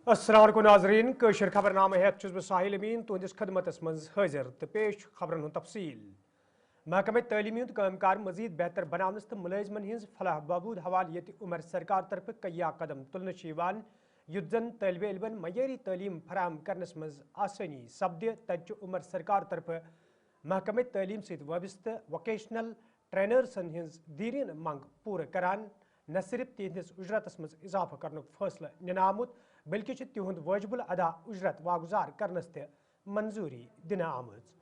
السلام علیکم ناظرین کشر خبر نامہ ہیت بہ ساحل امین تہندس خدمتس مز حاضر تو پیش خبرن ہند تفصیل محکمہ تعلیمی ہند کام کار مزید بہتر بناونس تو ملازمن ہز فلاح بہبود حوالہ یت عمر سرکار طرف کیا قدم تلنہ یت زن طالب علمن معیاری تعلیم فراہم کرنس مز آسانی سپد تت عمر سرکار طرف محکمہ تعلیم ست وابستہ ووکیشنل ٹرینرسن ہز دیرین منگ پور کران نہ صرف تہندس اجرتس مز اضافہ کرنے فیصلہ نن آمت بلکہ تہد واجب الادا اجرت واگزار کرنس تہ منظوری دن آمت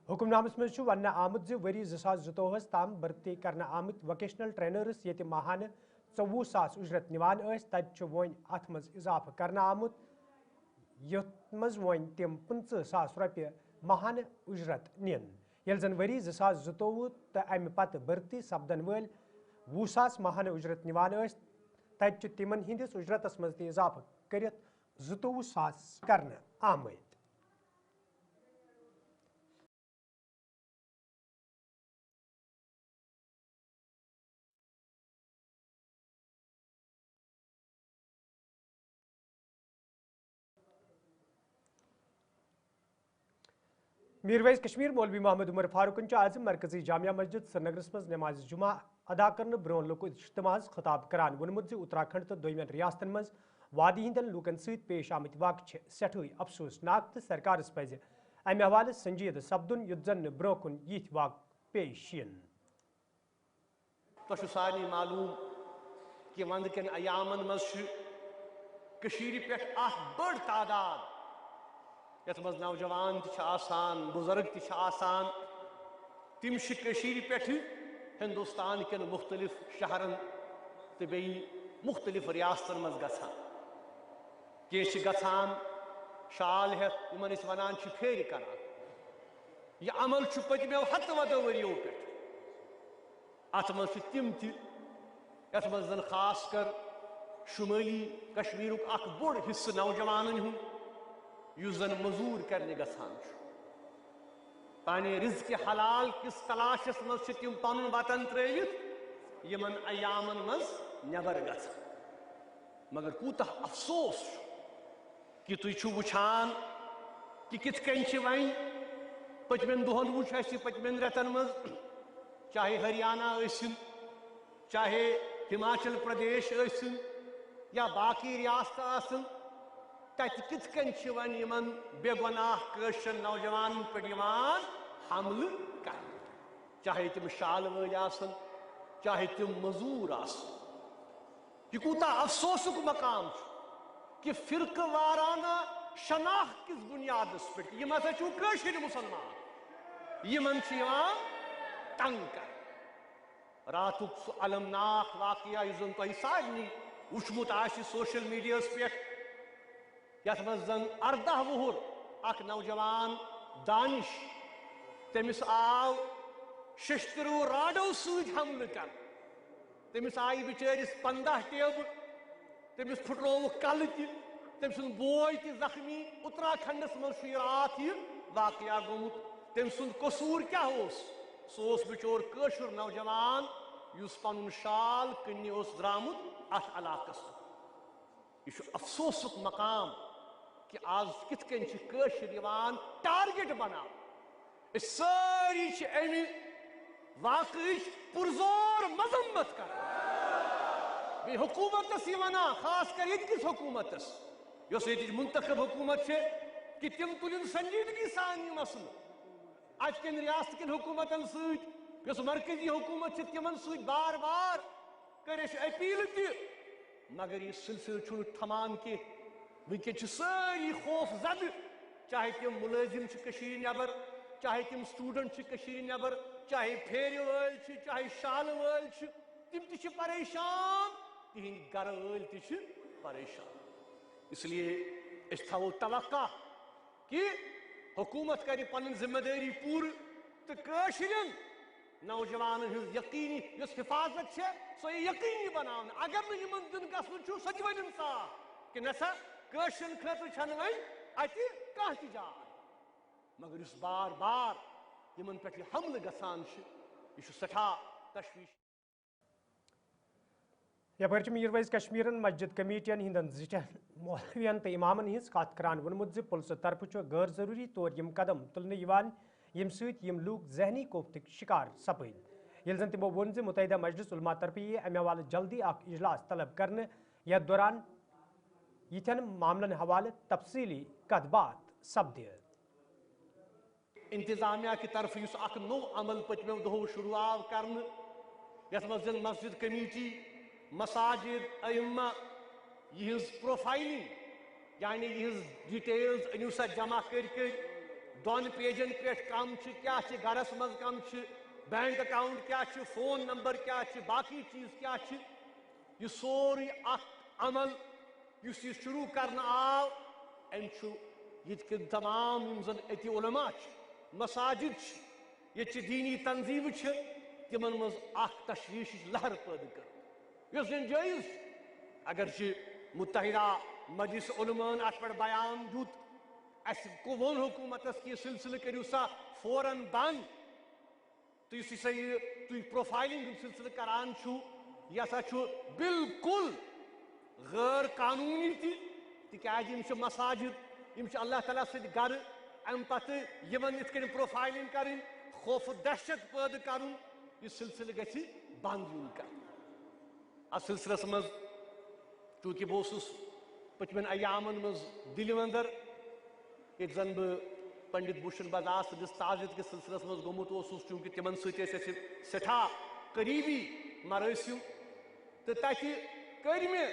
حکم نامس مز ونہ آمت وری 2024 تام بھرتی کرنا آمت ووکیشنل ٹرینرس یت ماہانہ 24,000 اجرت نوان تت ون ات مز اضافہ کرنا آمت یت مز ون تم 15,000 روپیہ ماہانہ اجرت نین یل زن وری 2024 تو امہ پتہ بھرتی سپدن ول 20,000 ماہانہ اجرت نوان تت تمن ہندس اجرتس مز تہ اضافہ کرت 22,000 کرنا آمت میرویس کشمیر مولوی محمد عمر فاروقن آز مرکزی جامعہ مسجد سرینگرس مز نماز جمعہ ادا کرنے برون لوک اجتماع خطاب کران وونمت اتراکھنڈ تو دویمین ریاستن مز وادی ہندن لوکن ست پیش آمت واقع سٹھے افسوسناک تو سرکارس پز امہ حوالہ سنجیدہ سپدن یت زن برو کن یت واقع پیش ین تو سارے معلوم کہ وند کن ایامن مز پہ بڑ تعداد یت مز نوجوان تہ بزرگ تہ تم پہ ہندوستان کن مختلف شہرن تو بی مختلف ریاستن مز گھان شال ہتھ ان ونان پھیر کران یہ عمل پتمو ہتہ ودو وریو پہ ات مز تم تت مز خاص کر شمالی کشمیر اخ بوڑ حصہ نوجوانن ہند اس زن مزور کرنے گھان پانے رزق حلال کس تلاشس مز تم پن وطن ترت یمن ایامن مز نبر گھان مگر کوتہ افسوس کہ تھی وچھان کہ کت کن ون پتمن دہن وچ اس پتمن رتن مز چاہے ہریانہ چاہے ہماچل پردیش یا باقی ریاست آسن تت کت کن ون یمن بے گناہ قشر نوجوان پہ حملہ کر چاہے تم شال ول آسن چاہے تم مزور آسن یہ کوتا افسوسک مقام کہ فرقہ وارانہ شناخت کس بنیاد پہ یہ ہسا قشر مسلمان یمن تنگ کر راتک سہ المناک واقعہ اس زن تہ سارے وچمت سوشل میڈیا پہ یت مز زن 18 وہر اخ نوجوان دانش تمس آو ششترو راڈو ست حملہ کر تمس آئی بچارس 15 ٹیب تمس پھٹرو کل تم سن بوے تہ زخمی اتراکھنڈس مز رات یہ واقعہ گومت تم سن قصور کیا سہ بچور قشر نوجوان اس پن شال کنہ درامت ات علاقس یہ افسوسک مقام کہ آز کت کن قشر ٹارگیٹ بنا ساری امہ واقع پرزور مذمت کر بی حکومتس یہ ونان خاص کر یہ کس حکومتس اس منتخب حکومت کہ تم تلن سنجیدگی سان یہ مسئلہ ات کن ریاست کن حکومتن س مرکزی حکومت تمن س بار بار کر اپیل تہ مگر یہ سلسلہ تھمان کی ونکن ساری خوف زد چاہے تم ملازم نبر چاہے تم سٹوڈنٹ نبر چاہے پھیر ول چاہے شال ول تم تہ پریشان تہند گھر ول تہ پریشان اس لیے اس تھو توقع کہ حکومت کر پن ذمہ داری پور تو قشرین نوجوان ہز یقینی اس حفاظت سو یقینی بنان اگر نمن دن گھن سہ ون صاف کہ نسا قشرین خاطر چھن ون اتہ کھانا تہ جائے مگر اس بار بار یمن پہ حملہ گھان یہ سٹھا تشویش یپر میرویز کشمیرن مسجد کمیٹین ہندن زٹین مولوین تو امامن ہز کت کران ونمت پلس طرف غیر ضروری طور یم قدم تلنے یم ست یم لوگ ذہنی کوفتک شکار سپد یل زن تمو ون متحدہ مجلس علماء طرف امہ حوالہ جلدی اجلاس طلب کرنے یتھ دوران یتھن معاملن حوالہ تفصیلی کت بات سپد انتظامیہ کی طرف اس اخ نو عمل پتمو دہو شروع آو کرنے یت مز مسجد کمیٹی مساجد ائمہ یہ پروفائلنگ یعنی یہ ڈیٹیلز انیو سا جمع کر دون پیجن پہ کم کیا گرس مز کم بینک اکاؤنٹ کیا فون نمبر کیا باقی چیز کیا یہ سوری اخ عمل اس یہ شروع کرنا آو یہ تمام زن اتی علماء مساجد یہ دینی تنظیم تمن مز اخ تشویش لہر پید کر اس جائز اگر متحدہ مجلس علماء ات پہ بیان دیت اس کو ون حکومت کہ سلسلہ کرو سا فوراً بند تو اس تھی پروفائلنگ سلسلہ کران یہ ہسا بالکل غیر قانونی تک مساجد اللہ تعالیٰ ست گر ام پتہ یمن ات کن پروفائلنگ کریں خوف دہشت پید کرن یہ سلسلہ گژھِ بند یون کر اس سلسلس مز چونکہ بہس پتمن ایامن مز دل اندر یہ زن پنڈت بھوشن بزاز سندس تعزیت کس سلسلس مز گومت چونکہ تمن ست سٹھا قریبی مراسم تو تتہ کر میں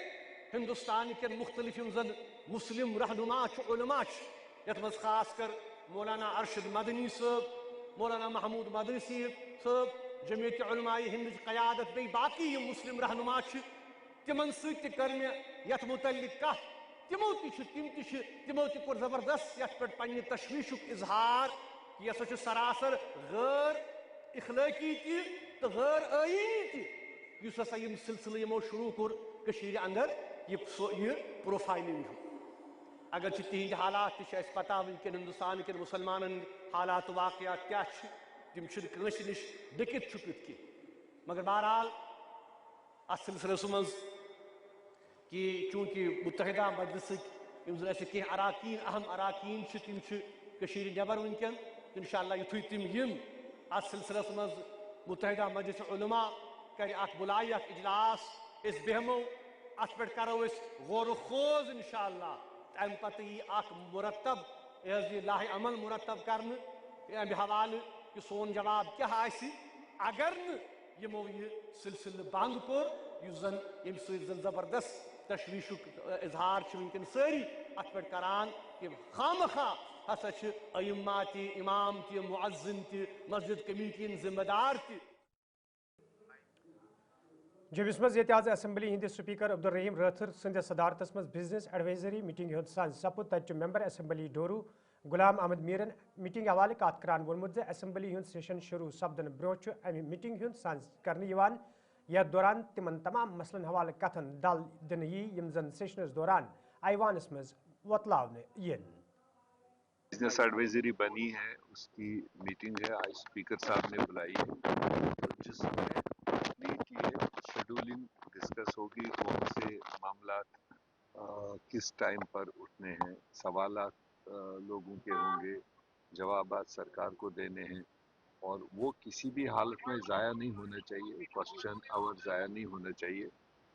ہندوستان کن مختلف زن مسلم رہنما علماء یت مز خاص کر مولانا ارشد مدنی صاحب مولانا محمود مدرسی صاحب جمعیت علماء ہند قیادت بی باقی مسلم رہنما تمن ست کر میں یت متعلق کت تمو کور زبردست یت پہ پنہ تشویش اظہار کہ یہ سا سراسر غیر اخلاقی تو غیر آئینی اس ہسا یم سلسلہ یمو شروع کور کشیر اندر یہ پروفائلنگ اگر تہند حالات تہ پتہ ونکن ہندوستان کن مسلمان حالات واقعات کیا تم کنس نش ڈکت چھپت کی مگر بہرحال اس سلسلس مز کہ چونکہ متحدہ مجلس کی اراکین اہم اراکین تم نبر ونکن انشاءاللہ یتھے تم اس سلسلس مز متحدہ مجلس علماء کر اخ بلائی اخ اجلاس اس بہمو ات پہ کرو اس غور و خوض انشاءاللہ ام پتہ یہ اخ مرتب لاہ عمل مرتب کرنے ام حوالہ کہ سون جواب کیا آسی اگر یمو یہ سلسلہ بند کور اس زن یم زن زبردست تشویش اظہار ونکن ساری ات پہ کران کہ خامخواہ ہسا ائمہ تہ امام تہ معزن تہ مسجد کمیٹی ذمہ دار تہ جمس مز آز اسمبلی ہند سپیکر عبدالرحیم راتھر سندس صدارتس مز بزنس ایڈوائزری میٹنگ ہند سان سپد تت ممبر اسمبلی ڈورو غلام احمد میرن میٹنگ حوالہ کت کران وونمت اسمبلی ہند سیشن شروع سپدن برو امہ میٹنگ ہند سان کرنے یتھ دوران تمن تمام مسلن حوالہ کتن ڈل دن یم زن سیشنس دوران ایوانس مز وتلاونے ین بزنس ایڈوائزری بنی ہے اس کی میٹنگ ہے آج اسپیکر صاحب نے بلائی ہے جس میں کمپلیٹ یہ شیڈولنگ ڈسکس ہوگی کون سے معاملات کس ٹائم پر اٹھنے ہیں سوالات لوگوں کے ہوں گے جوابات سرکار کو دینے ہیں اور وہ کسی بھی حالت میں ضائع نہیں ہونا چاہیے کوسچن آور ضائع نہیں ہونا چاہیے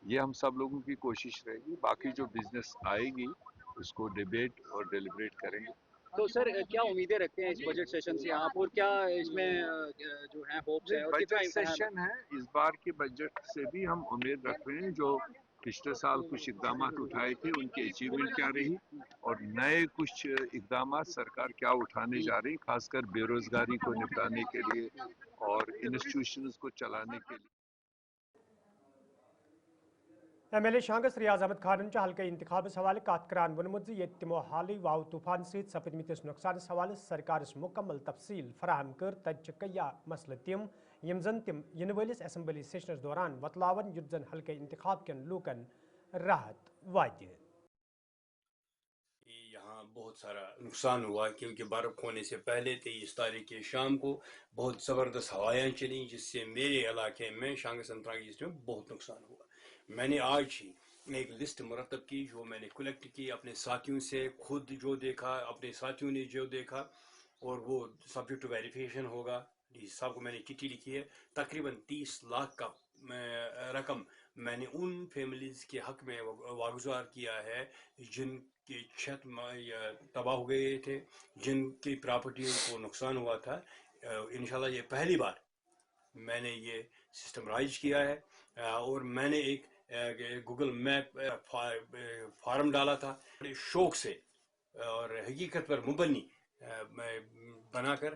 یہ ہم سب لوگوں کی کوشش رہے گی باقی جو بزنس آئے گی اس کو ڈیبیٹ اور ڈیلیبریٹ کریں گے تو سر کیا امیدیں رکھتے ہیں اس بجٹ سیشن سے آپ اور کیا اس میں جو ہیں ہوپس ہیں اور بجٹ سیشن ہے اس بار کے بجٹ سے بھی ہم امید رکھ رہے ہیں جو پچھلے سال کچھ اقدامات اٹھائے تھے ان کی اچیومنٹ کیا رہی اور نئے کچھ اقدامات سرکار کیا اٹھانے جا رہی خاص کر بے روزگاری کو نپٹانے کے لیے اور انسٹیٹیوشنز کو چلانے کے لیے M L A شانگس Riyaz Ahmad خانن حلقہ انتخاب حوالہ کت کران وونمت یہ تمو حالی واو طوفان ست سپدمتس نقصانس حوالہ سرکارس مکمل تفصیل فراہم کر تت کیا مسئلہ تم یم زن تم ین ولس اسمبلی سیشنس دوران وتلاون یت زن حلقہ انتخاب کن لوکن راحت وات یہاں بہت سارا نقصان ہوا کیونکہ برف ہونے سے پہلے 23 تاریخ کی شام کو بہت زبردست ہوائیں چلیں جس سے میرے علاقے میں شانگس انتراگی میں بہت نقصان ہوا میں نے آج ہی ایک لسٹ مرتب کی جو میں نے کلیکٹ کی اپنے ساتھیوں سے، خود جو دیکھا، اپنے ساتھیوں نے جو دیکھا، اور وہ سبجیکٹ ٹو ویریفیکیشن ہوگا. صاحب کو میں نے چٹھی لکھی ہے. تقریباً 30 لاکھ کا رقم میں نے ان فیملیز کے حق میں واگزار کیا ہے جن کے چھت تباہ ہو گئے تھے، جن کی پراپرٹیوں کو نقصان ہوا تھا. انشاءاللہ یہ پہلی بار میں نے یہ سسٹم رائج کیا ہے. اور میں نے ایک گوگل میپ فارم ڈالا تھا بڑے شوق سے اور حقیقت پر مبنی بنا کر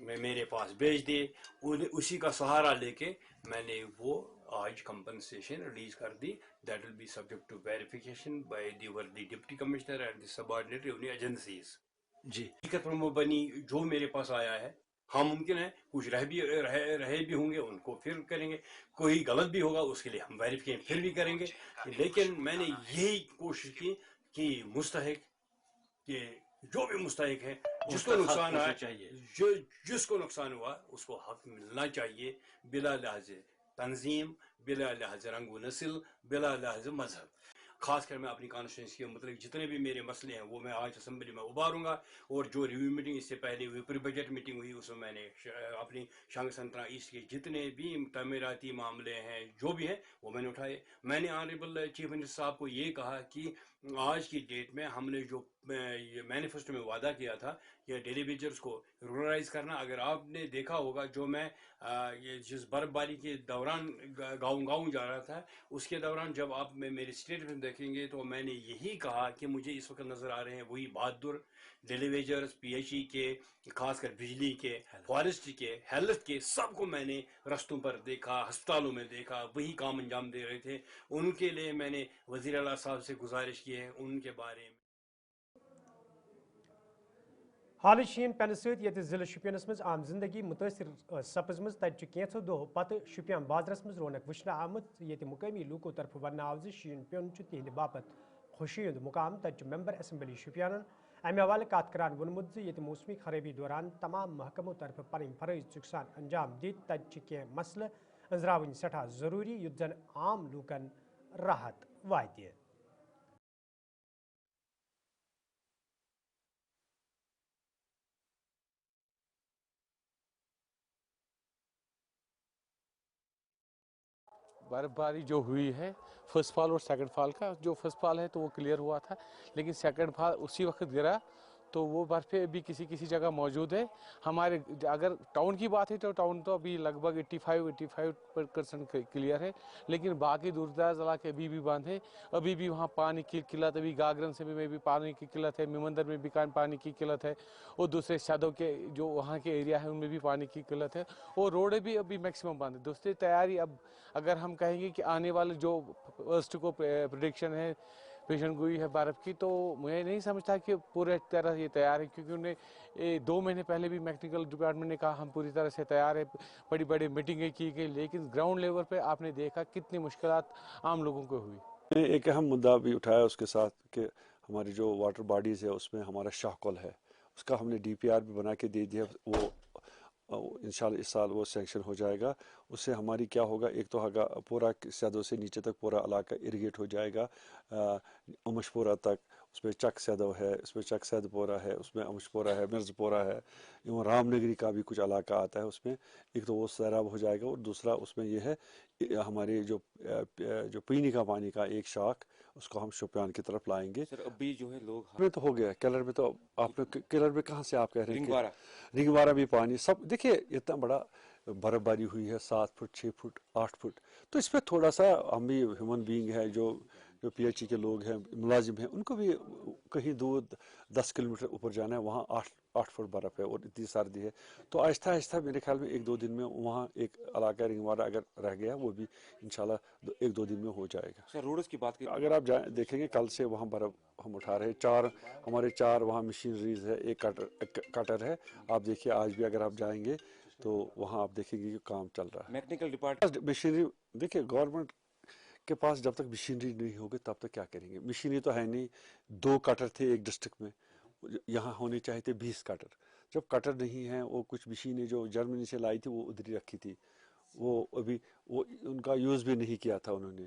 میرے پاس بھیج دیے. اسی کا سہارا لے کے میں نے وہ آج کمپنسیشن ریلیز کر دی. That will be subject to verification by the deputy commissioner and the subordinate revenue agencies. جی حقیقت پر مبنی جو میرے پاس آیا ہے، ہاں ممکن ہے کچھ رہے بھی ہوں گے، ان کو پھر کریں گے. کوئی غلط بھی ہوگا اس کے لیے ہم ویریفیکیشن پھر بھی کریں گے. لیکن میں نے یہی کوشش کی کہ مستحق کہ جو بھی مستحق ہے، جس کو نقصان ہوا چاہیے، جس کو نقصان ہوا اس کو حق ملنا چاہیے، بلا لحاظ تنظیم، بلا لحاظ رنگ و نسل، بلا لحاظ مذہب. خاص کر میں اپنی کانسٹیٹوئنسی کے متعلق جتنے بھی میرے مسئلے ہیں وہ میں آج اسمبلی میں ابھاروں گا. اور جو ریویو میٹنگ اس سے پہلے ہوئی، پری بجٹ میٹنگ ہوئی، اس میں میں نے اپنی شانگ سنترا ایسٹ کے جتنے بھی تعمیراتی معاملے ہیں جو بھی ہیں وہ میں نے اٹھائے. میں نے آنریبل چیف منسٹر صاحب کو یہ کہا کہ آج کی ڈیٹ میں ہم نے جو مینیفیسٹو میں وعدہ کیا تھا کہ ڈیلی ویجرز کو رورلائز کرنا، اگر آپ نے دیکھا ہوگا جو میں جس برف باری کے دوران گاؤں جا رہا تھا، اس کے دوران جب آپ میری اسٹیٹمنٹ دیکھیں گے تو میں نے یہی کہا کہ مجھے اس وقت نظر آ رہے ہیں وہی بہادر daily wagers, P H E K, خاص کر بجلی کے، فارسٹ کے، ہیلتھ کے، سب کو میں نے رستوں پر دیکھا، ہسپتالوں میں دیکھا، وہی کام انجام دے رہے تھے. ان کے لیے میں نے وزیر اعلیٰ صاحب سے گزارش کی ہے ان کے بارے میں. حال شین پینہ ست ضلع شپینس مز عام زندگی متاثر سپزمز تتہ کینژو دہو پتہ شپین بازرس مز رونق وچھنہ آمت یہ مقامی لوکو طرف ون آو شین پیون تہند باپت خوشی ہند مقام. تتہ ممبر اسمبلی شپین امہ حوالہ کت کران وونمت یہ موسمی خرابی دوران تمام محکموں طرف پن فرائض چک سان انجام دت. تتہ کی مسئلہ انزراون سٹھا ضروری یت زن عام لوکن راحت واتہ. برف باری جو ہوئی ہے فرسٹ فال اور سیکنڈ فال کا، جو فرسٹ فال ہے تو وہ کلیئر ہوا تھا، لیکن سیکنڈ فال اسی وقت گرا تو وہ برف ابھی کسی جگہ موجود ہے. ہمارے اگر ٹاؤن کی بات ہے تو ٹاؤن تو ابھی لگ بھگ 85% کلیئر ہے، لیکن باقی دور دراز علاقے ابھی بھی بند ہے. ابھی بھی وہاں پانی کی قلت، ابھی گاگرن سے میں بھی پانی کی قلت ہے، ممندر میں بھی پانی کی قلت ہے، اور دوسرے شادوں کے جو وہاں کے ایریا ہے ان میں بھی پانی کی قلت ہے، اور روڈیں بھی ابھی میکسیمم بند ہے. دوسری تیاری اب اگر ہم کہیں گے کہ آنے والے جو فرسٹ کو پریڈکشن ہے پیشن گوئی ہے برف کی، تو میں نہیں سمجھتا کہ پورے طرح یہ تیار ہے، کیونکہ انہیں 2 مہینے پہلے بھی میکنیکل ڈپارٹمنٹ نے کہا ہم پوری طرح سے تیار ہے، بڑی میٹنگیں کی گئی، لیکن گراؤنڈ لیول پہ آپ نے دیکھا کتنی مشکلات عام لوگوں کو ہوئی. ایک اہم مدعا بھی اٹھایا اس کے ساتھ کہ ہماری جو واٹر باڈیز ہے اس میں ہمارا شاہ کل ہے، اس کا ہم نے ڈی پی آر بھی بنا کے دے دیا. وہ انشاءاللہ اس سال وہ سینکشن ہو جائے گا. اس سے ہماری کیا ہوگا، ایک تو ہوگا پورا سیدوں سے نیچے تک پورا علاقہ اریگیٹ ہو جائے گا، امش پورہ تک. اس میں چک سیدو ہے، اس میں چک سید پورہ ہے، اس میں امش پورہ ہے، مرز پورہ ہے، رام نگری کا بھی کچھ علاقہ آتا ہے. اس میں ایک تو وہ سیراب ہو جائے گا، اور دوسرا اس میں یہ ہے ہمارے جو پینے کا پانی کا ایک شاخ اس کو ہم شوپیان کی طرف لائیں گے. سر ابھی جو ہے لوگ میں تو ہو گیا کیلر میں، تو آپ نے کیلر میں کہاں سے آپ کہہ رہے ہیں رنگوارہ بھی پانی سب دیکھیے اتنا بڑا برف باری ہوئی ہے 7 فٹ 6 فٹ 8 فٹ. تو اس پہ تھوڑا سا ہم بھی ہیومن بینگ ہے، جو پی ایچ ای کے لوگ ہیں، ملازم ہیں، ان کو بھی کہیں دور 10 کلومیٹر اوپر جانا ہے، وہاں 8 فٹ برف ہے اور اتنی سردی ہے. تو آہستہ میرے خیال میں 1-2 دن میں وہاں ایک علاقہ رنگوارہ اگر رہ گیا وہ بھی انشاءاللہ 1-2 دن میں ہو جائے گا. سر روڈز کی بات کریں، اگر آپ دیکھیں گے کل سے وہاں برف ہم اٹھا رہے ہیں، ہمارے 4 وہاں مشینریز ہے، ایک کٹر ہے. آپ دیکھیے آج بھی اگر آپ جائیں گے تو وہاں آپ دیکھیں گے کہ کام چل رہا ہے. میکنیکل ڈپارٹمنٹ مشینری دیکھیے گورنمنٹ کے پاس جب تک مشینری نہیں ہوگی تب تک کیا کریں گے. مشینری تو ہے نہیں. 2 کٹر تھے ایک ڈسٹرکٹ میں، یہاں ہونے چاہیے تھے 20 کٹر. جب کٹر نہیں ہیں، وہ کچھ مشینیں جو جرمنی سے لائی تھی وہ ادھر ہی رکھی تھی، وہ ابھی ان کا یوز بھی نہیں کیا تھا انہوں نے.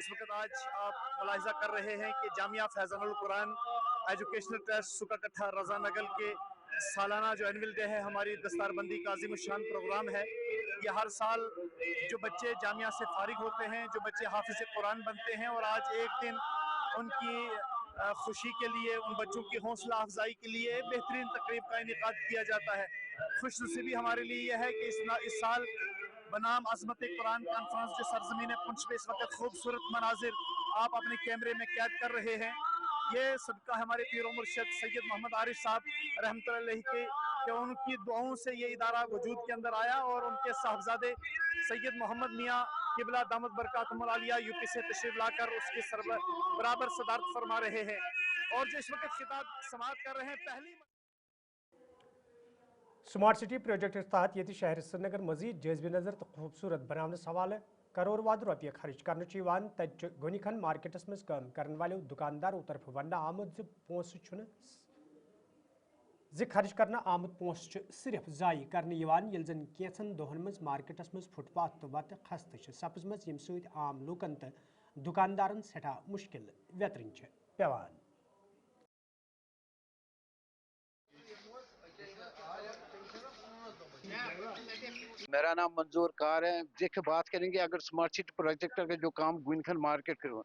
اس وقت آج آپ ملاحظہ کر رہے ہیں کہ جامعہ فیضان القرآن ایجوکیشنل ٹرسٹ سکا کٹھا رضا نگل کے سالانہ جو اینول ڈے ہے ہماری دستار بندی کا عظیم الشان پروگرام ہے. یہ ہر سال جو بچے جامعہ سے فارغ ہوتے ہیں, جو بچے حافظ قرآن بنتے ہیں, اور آج ایک دن ان کی خوشی کے لیے, ان بچوں کی حوصلہ افزائی کے لیے بہترین تقریب کا انعقاد کیا جاتا ہے. خوش نصیبی ہمارے لیے یہ ہے کہ اس سال بنام عظمت قرآن کانفرنس جو سرزمین پنچ پہ اس وقت خوبصورت مناظر آپ اپنے کیمرے میں قید کر رہے ہیں, یہ صدقہ ہمارے پیر و مرشد سید محمد عارف صاحب رحمۃ اللہ علیہ کے, کہ ان کی دعاؤں سے یہ ادارہ وجود کے اندر آیا, اور ان کے صاحبزادے سید محمد میاں قبلہ دامت برکاتہم العالیہ یو پی سے تشریف لا کر اس کی برابر صدارت فرما رہے ہیں. اور جو اس وقت خطاب سماعت کر رہے ہیں, پہلی سمارٹ سٹی پروجیکٹ کے تحت یہ شہر سری نگر مزید جذب نظر تو خوبصورت بناونس حوالہ کرور واد روپیہ خرچ کرنے تج گونی کھن مارکیٹس مز کام کرنے والے دکانداروں طرف ون آمد خرچ کرنا آمد پونس صرف ضائع کرنے یل زن کینچن دہن مز مارکیٹس مز فٹ پاتھ تو وتہ خستہ سپزمت یم سۭتۍ عام لوکن تو دکاندارن سٹھا مشکل ویترن پیوان. میرا نام منظور کار ہے. دیکھیں بات کریں گے اگر سمارٹ سٹی پروجیکٹ کا جو کام گوئنکھن مارکیٹ کرو,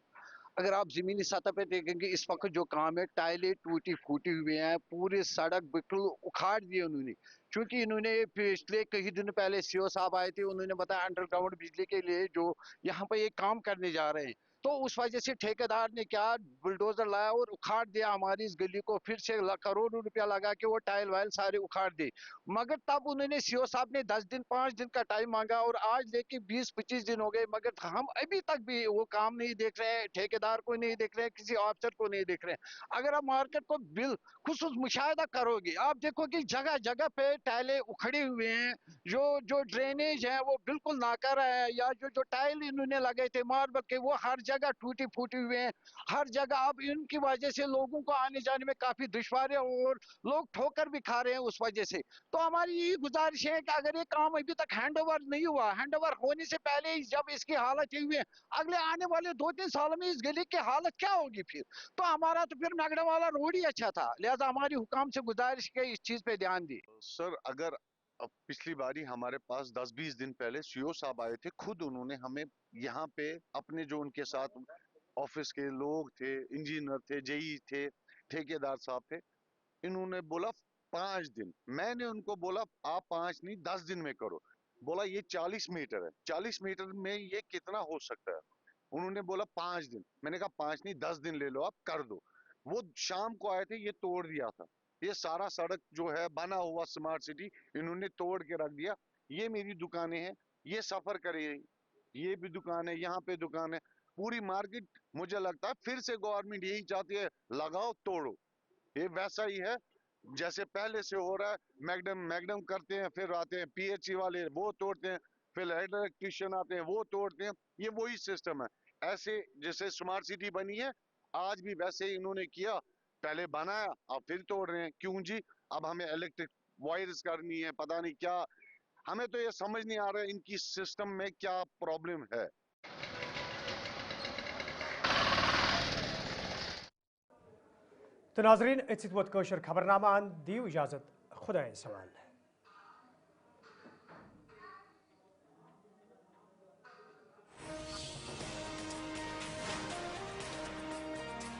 اگر آپ زمینی سطح پہ دیکھیں گے اس وقت جو کام ہے ٹائلیں ٹوٹی پھوٹی ہوئے ہیں, پورے سڑک بالکل اکھاڑ دیے انہوں نے. چونکہ انہوں نے پچھلے کئی دن پہلے سی او صاحب آئے تھے, انہوں نے بتایا انڈر گراؤنڈ بجلی کے لیے جو یہاں پہ ایک کام کرنے جا رہے ہیں, تو اس وجہ سے ٹھیکیدار نے کیا بلڈوزر لایا اور اکھاڑ دیا ہماری اس گلی کو, پھر سے کروڑوں روپیہ لگا کے وہ ٹائل وائل سارے اکھاڑ دی. مگر تب انہوں نے سی او صاحب نے 10 دن 5 دن کا ٹائم مانگا, اور آج لے کے 20-25 دن ہو گئے, مگر ہم ابھی تک بھی وہ کام نہیں دیکھ رہے ہیں, ٹھیکیدار کو نہیں دیکھ رہے ہیں, کسی آفیسر کو نہیں دیکھ رہے ہیں. اگر آپ مارکیٹ کو بالخصوص مشاہدہ کرو گے, آپ دیکھو کہ جگہ جگہ پہ ٹائلیں اکھڑی ہوئے ہیں, جو ڈرینیج ہے وہ بالکل ناکارہ ہے, یا جو ٹائل انہوں نے لگے تھے ماربل کے وہ ہر جگہ ٹوٹی پھوٹی ہوئے ہیں ہر جگہ. اب ان کی وجہ سے لوگوں کو آنے جانے میں کافی دشواری ہے, اور لوگ ٹھوکر بھی کھا رہے ہیں اس وجہ سے. تو ہماری یہی گزارش ہے کہ اگر یہ کام ابھی تک ہینڈ اوور نہیں ہوا, ہینڈ اوور ہونے سے پہلے ہی جب اس کی حالت یہ ہوئی ہے, اگلے آنے والے 2-3 سالوں میں اس گلی کی حالت کیا ہوگی پھر. تو ہمارا تو پھر میگڈم والا روڈ ہی اچھا تھا, لہذا ہماری حکام سے گزارش ہے اس چیز پہ دھیان دی. سر اگر پچھلی باری ہمارے پاس 10-20 دن پہلے سی او صاحب آئے تھے, خود انہوں نے ہمیں یہاں پہ اپنے جو ان کے ساتھ آفس کے لوگ تھے, انجینئر تھے, جئی تھے, ٹھیکیدار صاحب تھے, انہوں نے بولا 5 دن. میں نے ان کو بولا آپ 5 نہیں 10 دن میں کرو. بولا یہ 40 میٹر ہے, 40 میٹر میں یہ کتنا ہو سکتا ہے. انہوں نے بولا 5 دن. میں نے کہا 5 نہیں 10 دن لے لو آپ کر دو. وہ شام کو آئے تھے, یہ توڑ دیا تھا. یہ سارا سڑک جو ہے بنا ہوا سمارٹ سٹی انہوں نے توڑ کے رکھ دیا. یہ میری دکانیں ہیں, یہ سفر کرے, یہ بھی دکان ہے, یہاں پہ دکان ہے, پوری مارکیٹ. مجھے لگتا ہے پھر سے گورنمنٹ یہی چاہتی ہے لگاؤ توڑو. یہ ویسا ہی ہے جیسے پہلے سے ہو رہا ہے. میگڈم کرتے ہیں, پھر آتے ہیں پی ایچ ای والے وہ توڑتے ہیں, پھر الیکٹریشین آتے ہیں وہ توڑتے ہیں. یہ وہی سسٹم ہے. ایسے جیسے سمارٹ سٹی بنی ہے آج بھی ویسے ہی انہوں نے کیا, پہلے بنایا اب پھر توڑ رہے ہیں. کیوں جی, اب ہمیں الیکٹرک وائرز کرنی ہے, پتہ نہیں کیا. ہمیں تو یہ سمجھ نہیں آ رہا ہے ان کی سسٹم میں کیا پرابلم ہے. تو ناظرین ات ووت خبرنامہ دیو اجازت, خدا سوال.